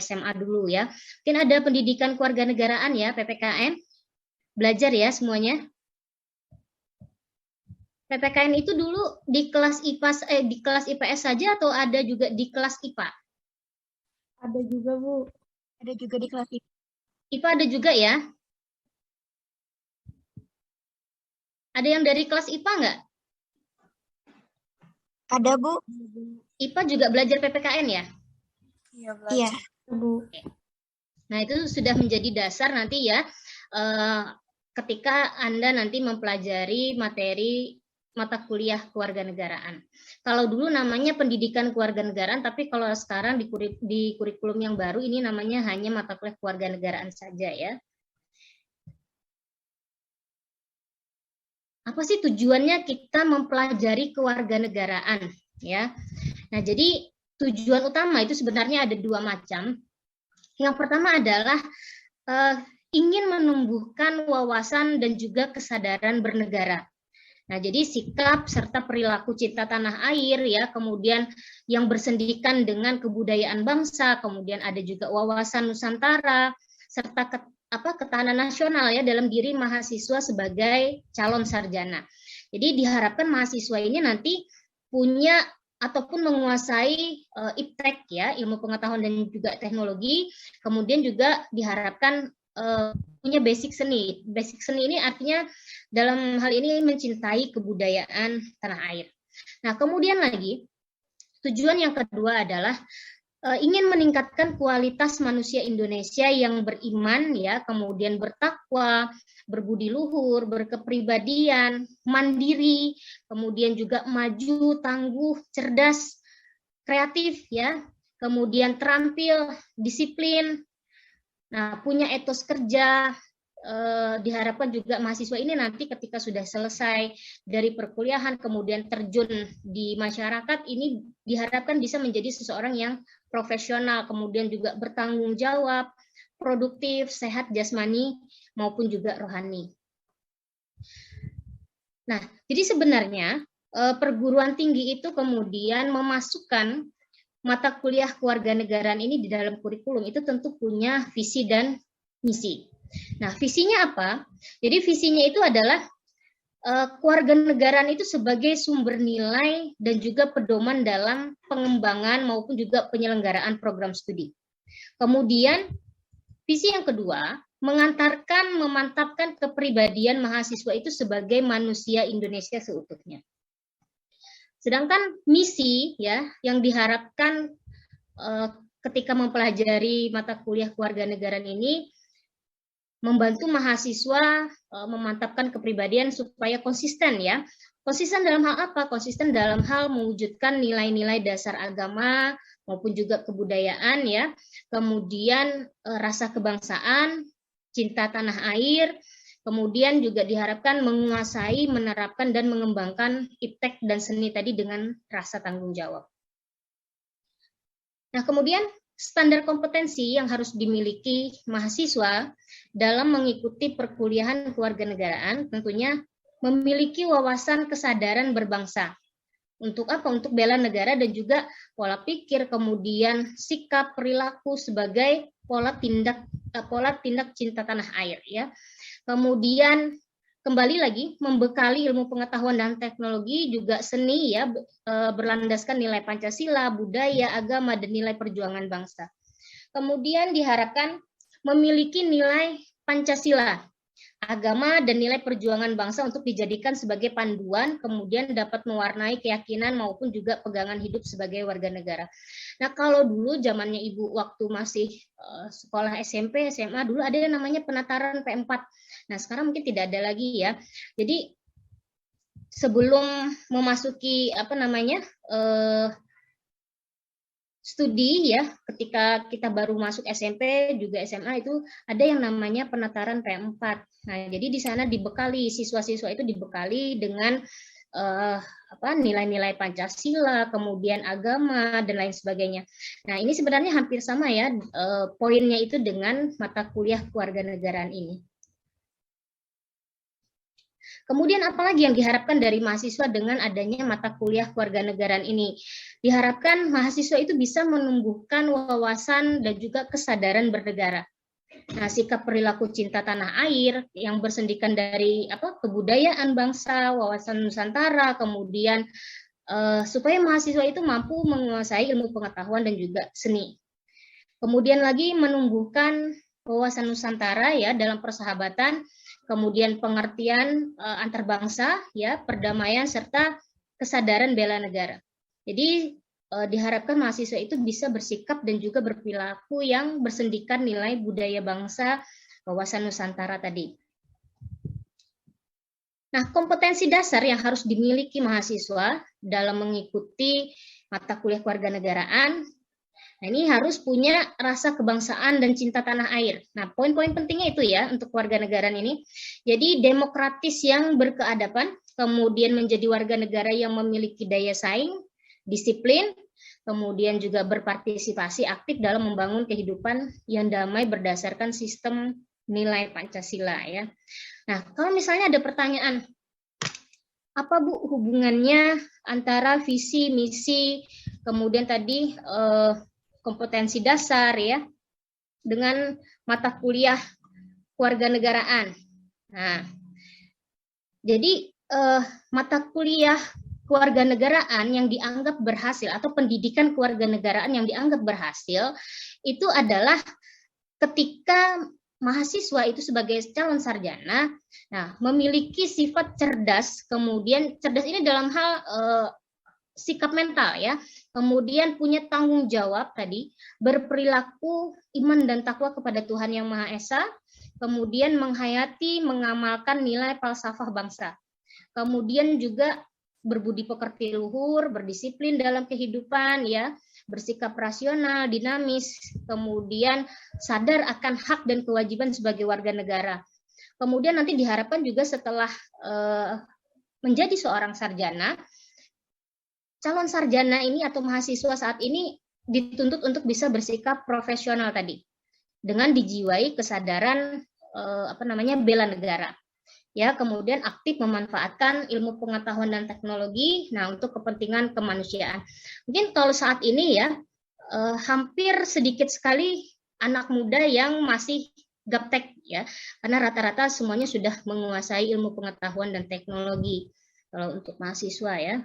SMA dulu ya. Mungkin ada pendidikan kewarganegaraan ya, PPKN. Belajar ya semuanya. PPKN itu dulu di kelas di kelas IPS saja atau ada juga di kelas IPA? Ada juga, Bu. Ada juga di kelas IPA. IPA ada juga ya? Ada yang dari kelas IPA nggak? Ada, Bu. IPA juga belajar PPKN ya? Iya, belajar. Bu. Nah, itu sudah menjadi dasar nanti ya, ketika Anda nanti mempelajari materi mata kuliah kewarganegaraan. Kalau dulu namanya pendidikan kewarganegaraan, tapi kalau sekarang di kurikulum yang baru ini namanya hanya mata kuliah kewarganegaraan saja ya. Apa sih tujuannya kita mempelajari kewarganegaraan ya? Nah, jadi tujuan utama itu sebenarnya ada dua macam. Yang pertama adalah ingin menumbuhkan wawasan dan juga kesadaran bernegara. Nah, jadi sikap serta perilaku cinta tanah air ya, kemudian yang bersendikan dengan kebudayaan bangsa, kemudian ada juga wawasan Nusantara serta ketahanan nasional ya dalam diri mahasiswa sebagai calon sarjana. Jadi diharapkan mahasiswa ini nanti punya ataupun menguasai iptek ya, ilmu pengetahuan dan juga teknologi, kemudian juga diharapkan punya basic seni. Basic seni ini artinya dalam hal ini mencintai kebudayaan tanah air. Nah, kemudian lagi tujuan yang kedua adalah ingin meningkatkan kualitas manusia Indonesia yang beriman ya, kemudian bertakwa, berbudi luhur, berkepribadian, mandiri, kemudian juga maju, tangguh, cerdas, kreatif ya, kemudian terampil, disiplin. Nah, punya etos kerja. Diharapkan juga mahasiswa ini nanti ketika sudah selesai dari perkuliahan kemudian terjun di masyarakat ini diharapkan bisa menjadi seseorang yang profesional, kemudian juga bertanggung jawab, produktif, sehat jasmani maupun juga rohani. Nah, jadi sebenarnya perguruan tinggi itu kemudian memasukkan mata kuliah kewarganegaraan ini di dalam kurikulum itu tentu punya visi dan misi. Nah, visinya apa? Jadi visinya itu adalah kewarganegaraan itu sebagai sumber nilai dan juga pedoman dalam pengembangan maupun juga penyelenggaraan program studi. Kemudian visi yang kedua, mengantarkan, memantapkan kepribadian mahasiswa itu sebagai manusia Indonesia seutuhnya. Sedangkan misi ya yang diharapkan ketika mempelajari mata kuliah kewarganegaraan ini membantu mahasiswa memantapkan kepribadian supaya konsisten ya. Konsisten dalam hal apa? Konsisten dalam hal mewujudkan nilai-nilai dasar agama maupun juga kebudayaan ya. Kemudian rasa kebangsaan, cinta tanah air, kemudian juga diharapkan menguasai, menerapkan dan mengembangkan iptek dan seni tadi dengan rasa tanggung jawab. Nah, kemudian standar kompetensi yang harus dimiliki mahasiswa dalam mengikuti perkuliahan kewarganegaraan tentunya memiliki wawasan kesadaran berbangsa. Untuk apa? Untuk bela negara dan juga pola pikir, kemudian sikap, perilaku sebagai pola tindak cinta tanah air ya. Kemudian kembali lagi membekali ilmu pengetahuan dan teknologi juga seni ya, berlandaskan nilai Pancasila, budaya, agama dan nilai perjuangan bangsa. Kemudian diharapkan memiliki nilai Pancasila, agama dan nilai perjuangan bangsa untuk dijadikan sebagai panduan, kemudian dapat mewarnai keyakinan maupun juga pegangan hidup sebagai warga negara. Nah, kalau dulu zamannya Ibu waktu masih sekolah SMP, SMA dulu ada yang namanya penataran P4. Nah, sekarang mungkin tidak ada lagi ya. Jadi sebelum memasuki studi ya, ketika kita baru masuk SMP juga SMA itu ada yang namanya penataran P4. Nah, jadi di sana dibekali siswa-siswa itu dibekali dengan nilai-nilai Pancasila, kemudian agama dan lain sebagainya. Nah, ini sebenarnya hampir sama ya poinnya itu dengan mata kuliah kewarganegaraan ini. Kemudian apalagi yang diharapkan dari mahasiswa dengan adanya mata kuliah kewarganegaraan ini? Diharapkan mahasiswa itu bisa menumbuhkan wawasan dan juga kesadaran bernegara. Nah, sikap perilaku cinta tanah air yang bersendikan dari kebudayaan bangsa, wawasan Nusantara, kemudian supaya mahasiswa itu mampu menguasai ilmu pengetahuan dan juga seni. Kemudian lagi menumbuhkan wawasan Nusantara ya dalam persahabatan, kemudian pengertian antar bangsa, ya, perdamaian serta kesadaran bela negara. Jadi diharapkan mahasiswa itu bisa bersikap dan juga berperilaku yang bersendikan nilai budaya bangsa, wawasan Nusantara tadi. Nah, kompetensi dasar yang harus dimiliki mahasiswa dalam mengikuti mata kuliah kewarganegaraan, nah ini harus punya rasa kebangsaan dan cinta tanah air. Nah, poin-poin pentingnya itu ya untuk kewarganegaraan ini. Jadi demokratis yang berkeadaban, kemudian menjadi warga negara yang memiliki daya saing, disiplin, kemudian juga berpartisipasi aktif dalam membangun kehidupan yang damai berdasarkan sistem nilai Pancasila ya. Nah, kalau misalnya ada pertanyaan, apa Bu hubungannya antara visi, misi, kemudian tadi kompetensi dasar ya, dengan mata kuliah kewarganegaraan? Nah, jadi mata kuliah kewarganegaraan yang dianggap berhasil atau pendidikan kewarganegaraan yang dianggap berhasil itu adalah ketika mahasiswa itu sebagai calon sarjana, nah memiliki sifat cerdas, kemudian cerdas ini dalam hal sikap mental ya, kemudian punya tanggung jawab tadi, berperilaku iman dan takwa kepada Tuhan Yang Maha Esa, kemudian menghayati, mengamalkan nilai falsafah bangsa, kemudian juga berbudi pekerti luhur, berdisiplin dalam kehidupan ya, bersikap rasional, dinamis, kemudian sadar akan hak dan kewajiban sebagai warga negara. Kemudian nanti diharapkan juga setelah menjadi seorang sarjana, calon sarjana ini atau mahasiswa saat ini dituntut untuk bisa bersikap profesional tadi, dengan dijiwai kesadaran bela negara. Ya, kemudian aktif memanfaatkan ilmu pengetahuan dan teknologi, nah untuk kepentingan kemanusiaan. Mungkin kalau saat ini ya hampir sedikit sekali anak muda yang masih gaptek ya, karena rata-rata semuanya sudah menguasai ilmu pengetahuan dan teknologi kalau untuk mahasiswa ya.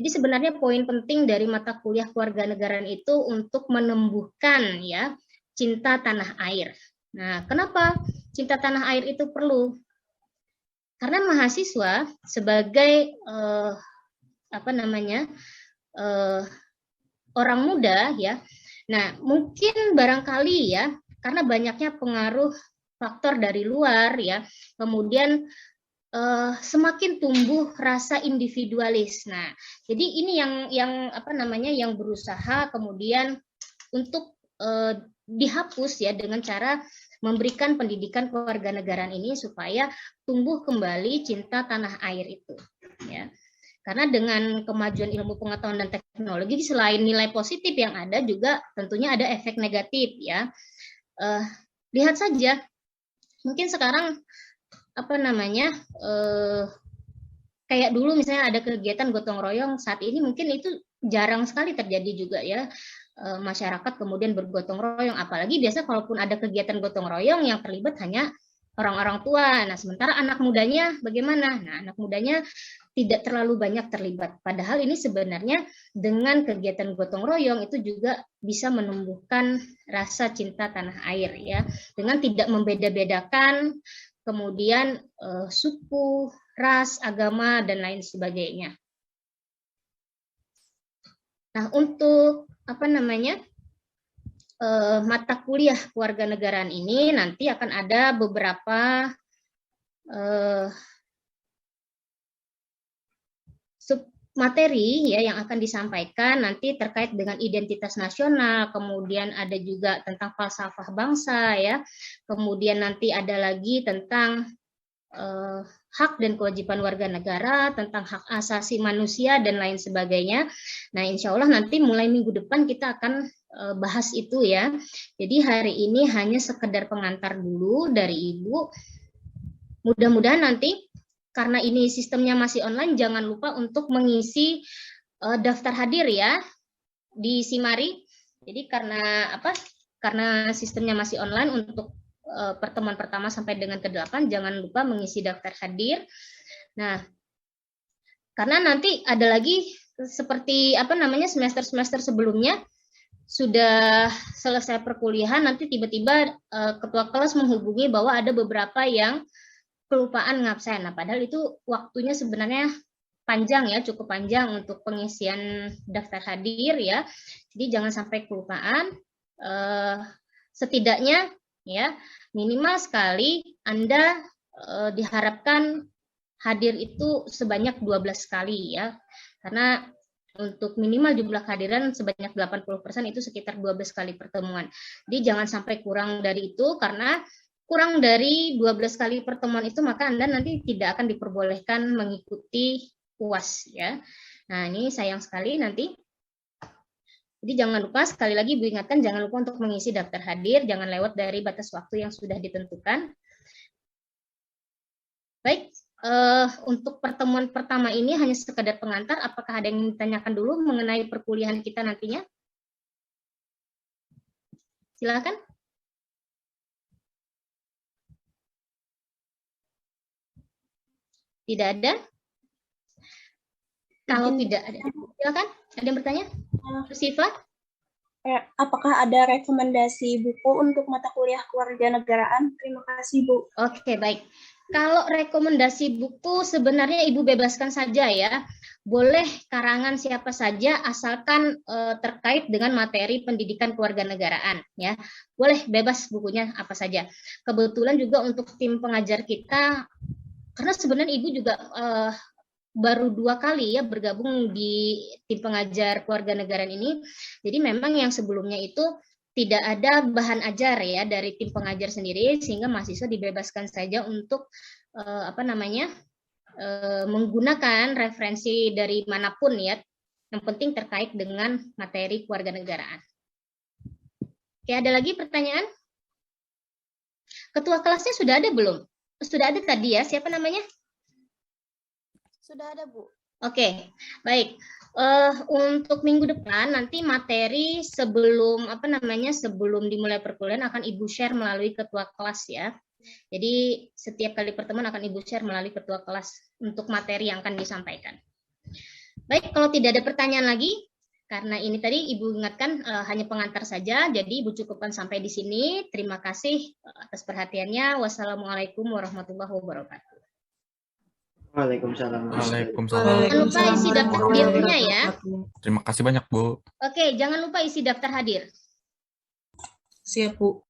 Jadi sebenarnya poin penting dari mata kuliah kewarganegaraan itu untuk menumbuhkan ya cinta tanah air. Nah, kenapa cinta tanah air itu perlu? Karena mahasiswa sebagai orang muda ya, nah mungkin barangkali ya karena banyaknya pengaruh faktor dari luar ya, kemudian semakin tumbuh rasa individualis. Nah, jadi ini yang berusaha kemudian untuk dihapus ya dengan cara memberikan pendidikan kewarganegaraan ini supaya tumbuh kembali cinta tanah air itu ya. Karena dengan kemajuan ilmu pengetahuan dan teknologi selain nilai positif yang ada juga tentunya ada efek negatif ya. Lihat saja mungkin sekarang kayak dulu misalnya ada kegiatan gotong royong, saat ini mungkin itu jarang sekali terjadi juga ya. Masyarakat kemudian bergotong royong, apalagi biasa kalaupun ada kegiatan gotong royong yang terlibat hanya orang-orang tua. Nah, sementara anak mudanya bagaimana? Nah, anak mudanya tidak terlalu banyak terlibat. Padahal ini sebenarnya dengan kegiatan gotong royong itu juga bisa menumbuhkan rasa cinta tanah air ya, dengan tidak membeda-bedakan kemudian suku, ras, agama dan lain sebagainya. Nah, untuk mata kuliah kewarganegaraan ini nanti akan ada beberapa submateri ya yang akan disampaikan nanti terkait dengan identitas nasional, kemudian ada juga tentang falsafah bangsa ya, kemudian nanti ada lagi tentang hak dan kewajiban warga negara, tentang hak asasi manusia dan lain sebagainya. Nah, insya Allah nanti mulai minggu depan kita akan bahas itu ya. Jadi hari ini hanya sekedar pengantar dulu dari Ibu. Mudah-mudahan nanti karena ini sistemnya masih online, jangan lupa untuk mengisi daftar hadir ya di Simari. Jadi karena apa? Karena sistemnya masih online untuk pertemuan pertama sampai dengan ke-8, jangan lupa mengisi daftar hadir. Nah, karena nanti ada lagi seperti apa namanya semester-semester sebelumnya sudah selesai perkuliahan, nanti tiba-tiba ketua kelas menghubungi bahwa ada beberapa yang kelupaan ngabsen. Nah, padahal itu waktunya sebenarnya panjang ya, cukup panjang untuk pengisian daftar hadir ya. Jadi jangan sampai kelupaan. Setidaknya ya minimal sekali Anda diharapkan hadir itu sebanyak 12 kali ya. Karena untuk minimal jumlah kehadiran sebanyak 80% itu sekitar 12 kali pertemuan. Jadi jangan sampai kurang dari itu, karena kurang dari 12 kali pertemuan itu maka Anda nanti tidak akan diperbolehkan mengikuti UAS ya. Nah, ini sayang sekali nanti. Jadi jangan lupa, sekali lagi Ibu ingatkan, jangan lupa untuk mengisi daftar hadir, jangan lewat dari batas waktu yang sudah ditentukan. Baik, untuk pertemuan pertama ini hanya sekedar pengantar. Apakah ada yang ditanyakan dulu mengenai perkuliahan kita nantinya? Silakan. Tidak ada? Kalau tidak ada, silakan. Ada yang bertanya? Siva? Apakah ada rekomendasi buku untuk mata kuliah kewarganegaraan? Terima kasih, Bu. Oke, baik. Kalau rekomendasi buku sebenarnya Ibu bebaskan saja ya. Boleh karangan siapa saja asalkan terkait dengan materi pendidikan kewarganegaraan ya. Boleh bebas bukunya apa saja. Kebetulan juga untuk tim pengajar kita, karena sebenarnya Ibu juga baru 2 kali ya bergabung di tim pengajar kewarganegaraan ini. Jadi memang yang sebelumnya itu tidak ada bahan ajar ya dari tim pengajar sendiri, sehingga mahasiswa dibebaskan saja untuk menggunakan referensi dari manapun ya. Yang penting terkait dengan materi kewarganegaraan. Oke, ada lagi pertanyaan? Ketua kelasnya sudah ada belum? Sudah ada tadi ya, siapa namanya? Sudah ada, Bu. Oke, baik. Untuk minggu depan nanti materi sebelum sebelum dimulai perkuliahan akan Ibu share melalui ketua kelas ya. Jadi setiap kali pertemuan akan Ibu share melalui ketua kelas untuk materi yang akan disampaikan. Baik, kalau tidak ada pertanyaan lagi, karena ini tadi Ibu ingatkan hanya pengantar saja, jadi Ibu cukupkan sampai di sini. Terima kasih atas perhatiannya. Wassalamualaikum warahmatullahi wabarakatuh. Waalaikumsalam. Waalaikumsalam. Jangan lupa isi daftar hadirnya ya. Terima kasih banyak, Bu. Oke, jangan lupa isi daftar hadir. Siap, Bu.